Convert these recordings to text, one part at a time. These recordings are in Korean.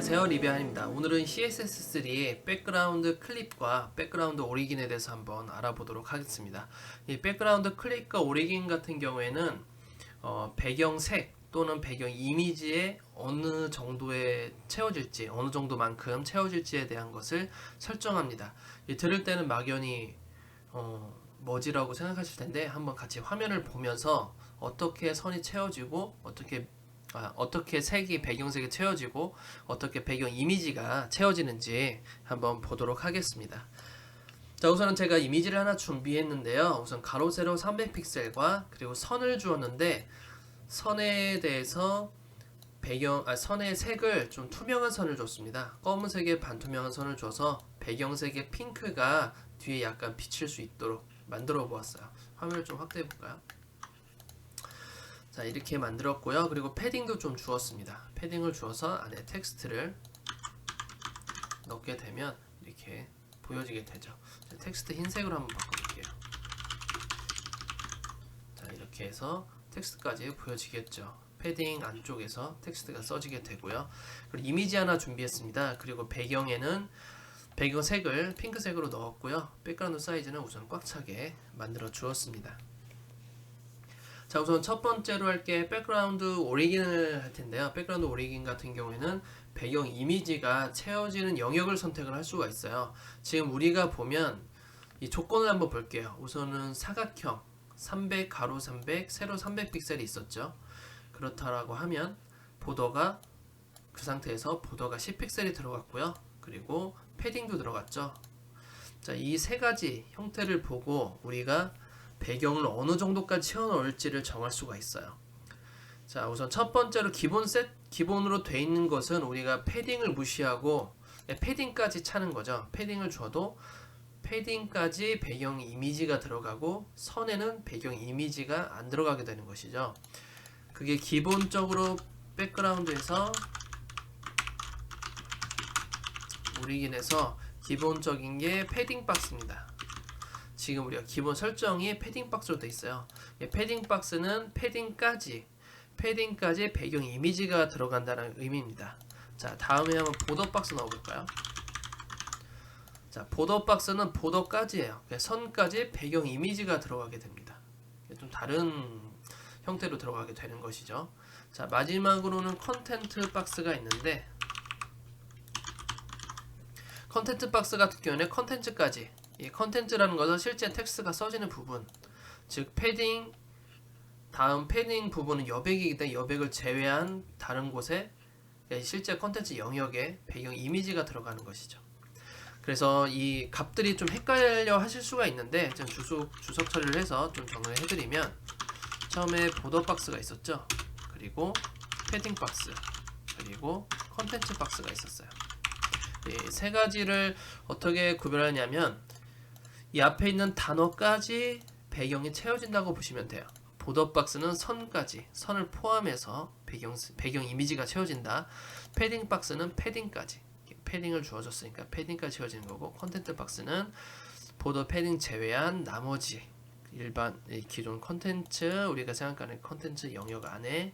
안녕하세요, 리뷰한입니다. 오늘은 CSS3의 백그라운드 클립과 백그라운드 오리긴에 대해서 한번 알아보도록 하겠습니다. 이 백그라운드 클립과 오리긴 같은 경우에는 배경색 또는 배경 이미지에 어느 정도에 채워질지, 어느 정도만큼 채워질지에 대한 것을 설정합니다. 들을 때는 막연히 뭐지라고 생각하실 텐데 한번 같이 화면을 보면서 어떻게 선이 채워지고 어떻게 색이 배경색이 채워지고 어떻게 배경 이미지가 채워지는지 한번 보도록 하겠습니다. 자, 우선은 제가 이미지를 하나 준비했는데요. 우선 가로 세로 300픽셀과 그리고 선을 주었는데 선에 대해서 선의 색을 좀 투명한 선을 줬습니다. 검은색의 반투명한 선을 줘서 배경색의 핑크가 뒤에 약간 비칠 수 있도록 만들어 보았어요. 화면을 좀 확대해 볼까요? 자, 이렇게 만들었고요. 그리고 패딩도 좀 주었습니다. 패딩을 주어서 안에 텍스트를 넣게 되면 이렇게 보여지게 되죠. 자, 텍스트 흰색으로 한번 바꿔볼게요. 자, 이렇게 해서 텍스트까지 보여지겠죠. 패딩 안쪽에서 텍스트가 써지게 되고요. 그리고 이미지 하나 준비했습니다. 그리고 배경에는 배경색을 핑크색으로 넣었고요. 백그라운드 사이즈는 우선 꽉 차게 만들어 주었습니다. 자, 우선 첫 번째로 할 게 백그라운드 오리긴을 할 텐데요. 백그라운드 오리긴 같은 경우에는 배경 이미지가 채워지는 영역을 선택을 할 수가 있어요. 지금 우리가 보면 이 조건을 한번 볼게요. 우선은 사각형 300 가로 300 세로 300 픽셀이 있었죠. 그렇다라고 하면 보더가 그 상태에서 보더가 10픽셀이 들어갔고요. 그리고 패딩도 들어갔죠. 자, 이 세 가지 형태를 보고 우리가 배경을 어느 정도까지 채워 넣을지를 정할 수가 있어요. 자, 우선 첫 번째로 기본으로 돼 있는 것은 우리가 패딩을 무시하고 패딩까지 차는 거죠. 패딩을 줘도 패딩까지 배경 이미지가 들어가고 선에는 배경 이미지가 안 들어가게 되는 것이죠. 그게 기본적으로 백그라운드에서 오리긴에서 기본적인 게 패딩 박스입니다. 지금 우리가 기본 설정이 패딩 박스로 되어 있어요. 패딩 박스는 패딩까지 배경 이미지가 들어간다는 의미입니다. 자, 다음에 한번 보더 박스 넣어볼까요? 자, 보더 박스는 보더까지예요. 선까지 배경 이미지가 들어가게 됩니다. 좀 다른 형태로 들어가게 되는 것이죠. 자, 마지막으로는 컨텐트 박스가 있는데 컨텐트 박스 같은 경우는 컨텐츠까지, 이 컨텐츠라는 것은 실제 텍스트가 써지는 부분, 즉 패딩 다음 패딩 부분은 여백이기 때문에 여백을 제외한 다른 곳에 실제 컨텐츠 영역에 배경 이미지가 들어가는 것이죠. 그래서 이 값들이 좀 헷갈려 하실 수가 있는데 좀 주석 처리를 해서 좀 정리를 해드리면, 처음에 보더 박스가 있었죠. 그리고 패딩 박스, 그리고 컨텐츠 박스가 있었어요. 이 세 가지를 어떻게 구별하냐면 이 앞에 있는 단어까지 배경이 채워진다고 보시면 돼요. 보더 박스는 선까지, 선을 포함해서 배경 이미지가 채워진다. 패딩 박스는 패딩까지, 패딩을 주어졌으니까 패딩까지 채워지는 거고, 컨텐트 박스는 보더 패딩 제외한 나머지 일반 기존 컨텐츠, 우리가 생각하는 컨텐츠 영역 안에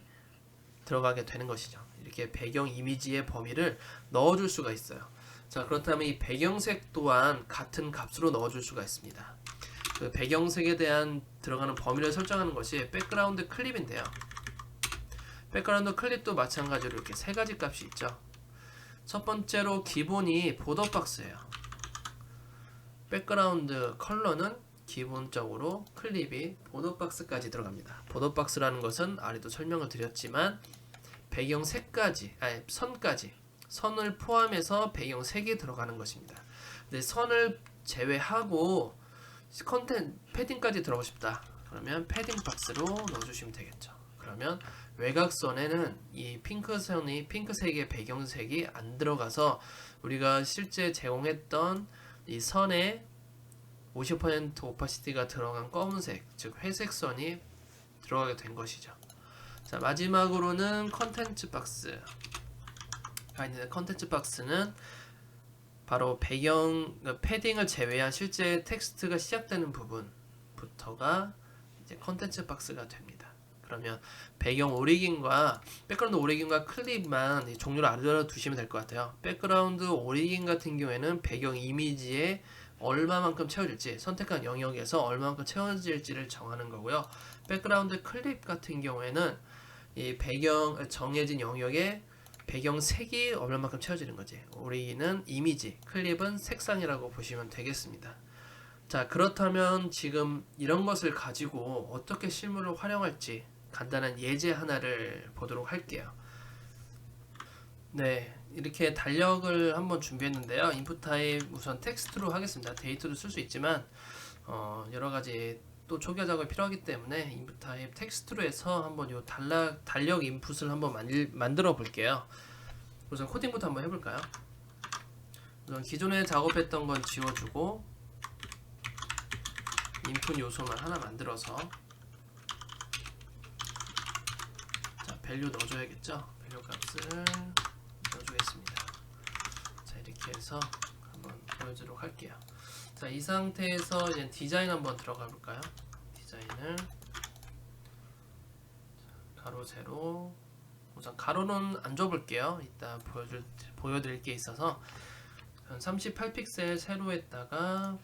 들어가게 되는 것이죠. 이렇게 배경 이미지의 범위를 넣어줄 수가 있어요. 자, 그렇다면 이 배경색 또한 같은 값으로 넣어줄 수가 있습니다. 그 배경색에 대한 들어가는 범위를 설정하는 것이 백그라운드 클립인데요. 백그라운드 클립도 마찬가지로 이렇게 세 가지 값이 있죠. 첫 번째로 기본이 보더 박스예요. 백그라운드 컬러는 기본적으로 클립이 보더 박스까지 들어갑니다. 보더 박스라는 것은 아래도 설명을 드렸지만 배경 색까지, 선까지, 선을 포함해서 배경 색이 들어가는 것입니다. 근데 선을 제외하고 패딩까지 들어가고 싶다. 그러면 패딩 박스로 넣어주시면 되겠죠. 그러면 외곽선에는 이 핑크색의 배경색이 안 들어가서 우리가 실제 제공했던 이 선에 50% 오파시티가 들어간 검은색, 즉 회색 선이 들어가게 된 것이죠. 자, 마지막으로는 컨텐츠 박스. 컨텐츠 박스는 바로 패딩을 제외한 실제 텍스트가 시작되는 부분부터가 이제 컨텐츠 박스가 됩니다. 그러면 배경 오리긴과 백그라운드 오리긴과 클립만 이 종류를 알아두시면 될 것 같아요. 백그라운드 오리긴 같은 경우에는 배경 이미지에 얼마만큼 채워질지, 선택한 영역에서 얼마만큼 채워질지를 정하는 거고요. 백그라운드 클립 같은 경우에는 이 배경 정해진 영역에 배경 색이 얼마만큼 채워지는 거지. 오리긴은 이미지, 클립은 색상이라고 보시면 되겠습니다. 자, 그렇다면 지금 이런 것을 가지고 어떻게 실물을 활용할지 간단한 예제 하나를 보도록 할게요. 네, 이렇게 달력을 한번 준비했는데요. 인풋 타입 우선 텍스트로 하겠습니다. 데이트도 쓸 수 있지만 여러 가지 또 초기화 작업이 필요하기 때문에 인풋 타입 텍스트로 해서 한번 요 달력 인풋을 한번 만들어 볼게요. 우선 코딩부터 한번 해볼까요? 우선 기존에 작업했던 건 지워주고 인풋 요소만 하나 만들어서 자, 밸류 넣어줘야겠죠? 밸류 값을 넣어주겠습니다. 자, 이렇게 해서 한번 보여주도록 할게요. 자, 이 상태에서 이제 디자인 한번 들어가 볼까요? 디자인을 가로 세로 우선 가로는 안 줘볼게요. 이따 보여드릴 게 있어서 38픽셀 세로에다가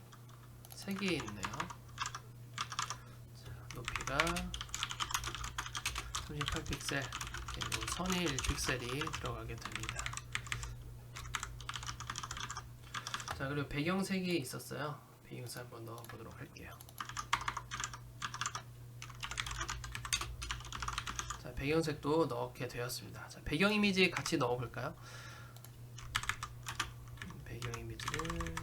3개 있네요. 자, 높이가 38픽셀 그리고 선이 1픽셀이 들어가게 됩니다. 자, 그리고 배경색이 있었어요. 배경색 한번 넣어보도록 할게요. 자, 배경색도 넣게 되었습니다. 자, 배경 이미지 같이 넣어볼까요? 배경 이미지를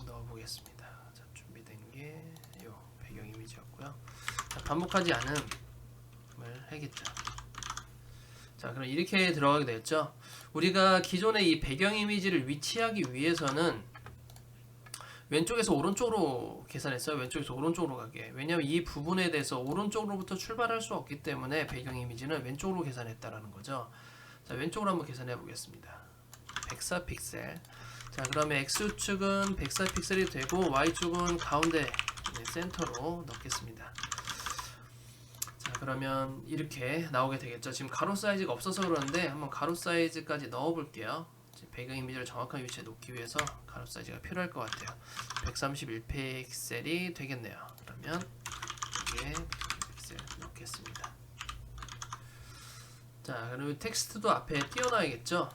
넣어보겠습니다. 자, 준비된 게 요 배경 이미지였고요. 자, 반복하지 않음을 해겠죠. 자, 그럼 이렇게 들어가게 되었죠. 우리가 기존에 이 배경 이미지를 위치하기 위해서는 왼쪽에서 오른쪽으로 계산했어요. 왼쪽에서 오른쪽으로 가게. 왜냐하면 이 부분에 대해서 오른쪽으로부터 출발할 수 없기 때문에 배경 이미지는 왼쪽으로 계산했다라는 거죠. 자, 왼쪽으로 한번 계산해 보겠습니다. 104픽셀. 자, 그러면 X축은 104픽셀이 되고 Y축은 가운데 센터로 넣겠습니다. 자, 그러면 이렇게 나오게 되겠죠. 지금 가로 사이즈가 없어서 그러는데 한번 가로 사이즈까지 넣어 볼게요. 배경 이미지를 정확한 위치에 놓기 위해서 가로 사이즈가 필요할 것 같아요. 131픽셀이 되겠네요. 그러면 이게 100픽셀 넣겠습니다. 자, 그리고 텍스트도 앞에 띄워놔야겠죠.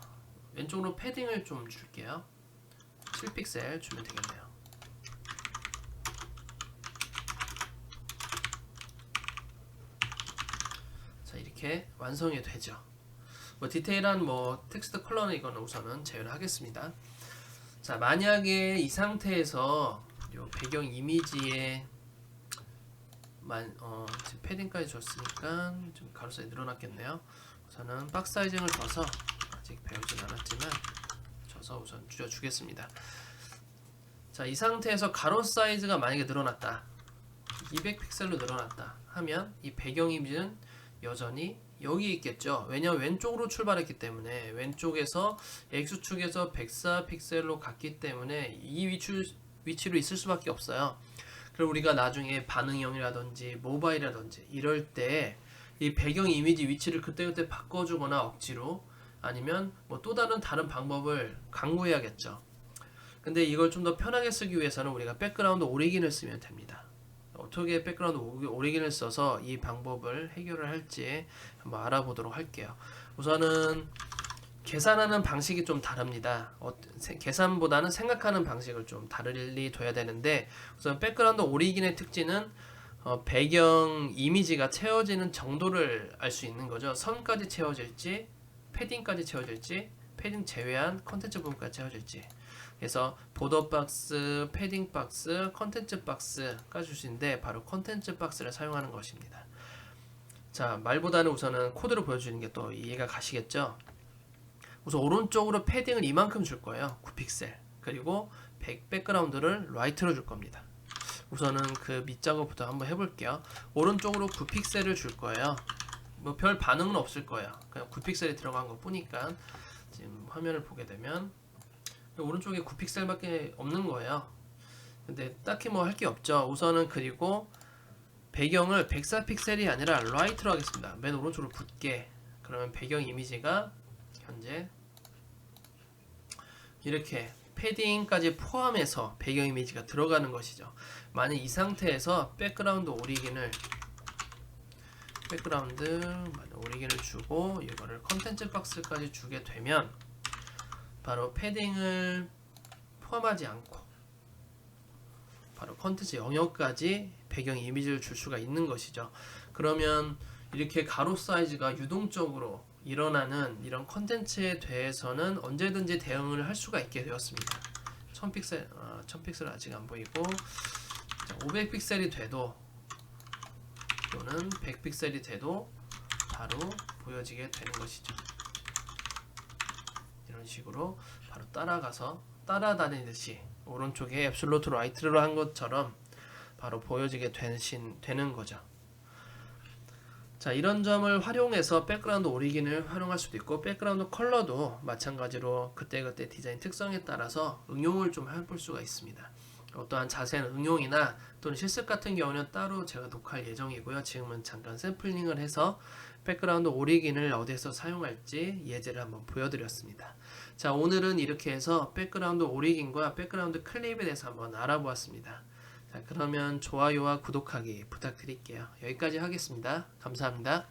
왼쪽으로 패딩을 좀 줄게요. 7픽셀 주면 되겠네요. 자, 이렇게 완성이 되죠. 뭐 디테일한 뭐 텍스트 컬러는 이거는 우선은 제외를 하겠습니다. 자, 만약에 이 상태에서 요 배경 이미지에 지금 패딩까지 줬으니까 좀 가로 사이즈 늘어났겠네요. 우선은 박스 사이징을 줘서 아직 배우진 않았지만 줘서 우선 줄여주겠습니다. 자, 이 상태에서 가로 사이즈가 만약에 늘어났다, 200픽셀로 늘어났다 하면 이 배경 이미지는 여전히 여기 있겠죠. 왜냐면 왼쪽으로 출발했기 때문에 왼쪽에서 X축에서 104픽셀로 갔기 때문에 이 위치로 있을 수밖에 없어요. 그리고 우리가 나중에 반응형이라든지 모바일이라든지 이럴 때 이 배경 이미지 위치를 그때그때 바꿔주거나 억지로 아니면 뭐 또 다른 방법을 강구해야겠죠. 근데 이걸 좀 더 편하게 쓰기 위해서는 우리가 백그라운드 오리긴을 쓰면 됩니다. 어떻게 백그라운드 오리긴을 써서 이 방법을 해결을 할지 한번 알아보도록 할게요. 우선은 계산하는 방식이 좀 다릅니다. 계산보다는 생각하는 방식을 좀 다르게 둬야 되는데, 우선 백그라운드 오리긴의 특징은 배경 이미지가 채워지는 정도를 알 수 있는 거죠. 선까지 채워질지, 패딩까지 채워질지, 패딩 제외한 컨텐츠 부분까지 채워질지. 그래서 보더 박스, 패딩 박스, 컨텐츠 박스가 줄 수 있는데 바로 컨텐츠 박스를 사용하는 것입니다. 자, 말보다는 우선은 코드로 보여주는 게 또 이해가 가시겠죠? 우선 오른쪽으로 패딩을 이만큼 줄 거예요. 9픽셀. 그리고 백그라운드를 라이트로 줄 겁니다. 우선은 그 밑작업부터 한번 해볼게요. 오른쪽으로 9픽셀을 줄 거예요. 뭐 별 반응은 없을 거예요. 그냥 9픽셀이 들어간 것 뿐이니까. 지금 화면을 보게 되면 오른쪽에 9픽셀밖에 없는 거예요. 근데 딱히 뭐 할 게 없죠. 우선은 그리고 배경을 104픽셀이 아니라 라이트로 하겠습니다. 맨 오른쪽으로 붙게. 그러면 배경 이미지가 현재 이렇게 패딩까지 포함해서 배경 이미지가 들어가는 것이죠. 만약 이 상태에서 백그라운드 오리gin을 주고 이거를 컨텐츠 박스까지 주게 되면 바로 패딩을 포함하지 않고 바로 컨텐츠 영역까지 배경 이미지를 줄 수가 있는 것이죠. 그러면 이렇게 가로 사이즈가 유동적으로 일어나는 이런 컨텐츠에 대해서는 언제든지 대응을 할 수가 있게 되었습니다. 1000픽셀 아직 안 보이고 500픽셀이 돼도 또는 100픽셀이 돼도 바로 보여지게 되는 것이죠. 이런 식으로 바로 따라다니듯이 오른쪽에 앱솔루트 라이트로 한 것처럼 바로 보여지게 되는 거죠. 자, 이런 점을 활용해서 백그라운드 오리gin을 활용할 수도 있고 백그라운드 컬러도 마찬가지로 그때그때 디자인 특성에 따라서 응용을 좀 해볼 수가 있습니다. 어떠한 자세한 응용이나 또는 실습 같은 경우는 따로 제가 녹화할 예정이고요. 지금은 잠깐 샘플링을 해서 백그라운드 오리gin을 어디에서 사용할지 예제를 한번 보여드렸습니다. 자, 오늘은 이렇게 해서 백그라운드 오리gin과 백그라운드 클립에 대해서 한번 알아보았습니다. 자, 그러면 좋아요와 구독하기 부탁드릴게요. 여기까지 하겠습니다. 감사합니다.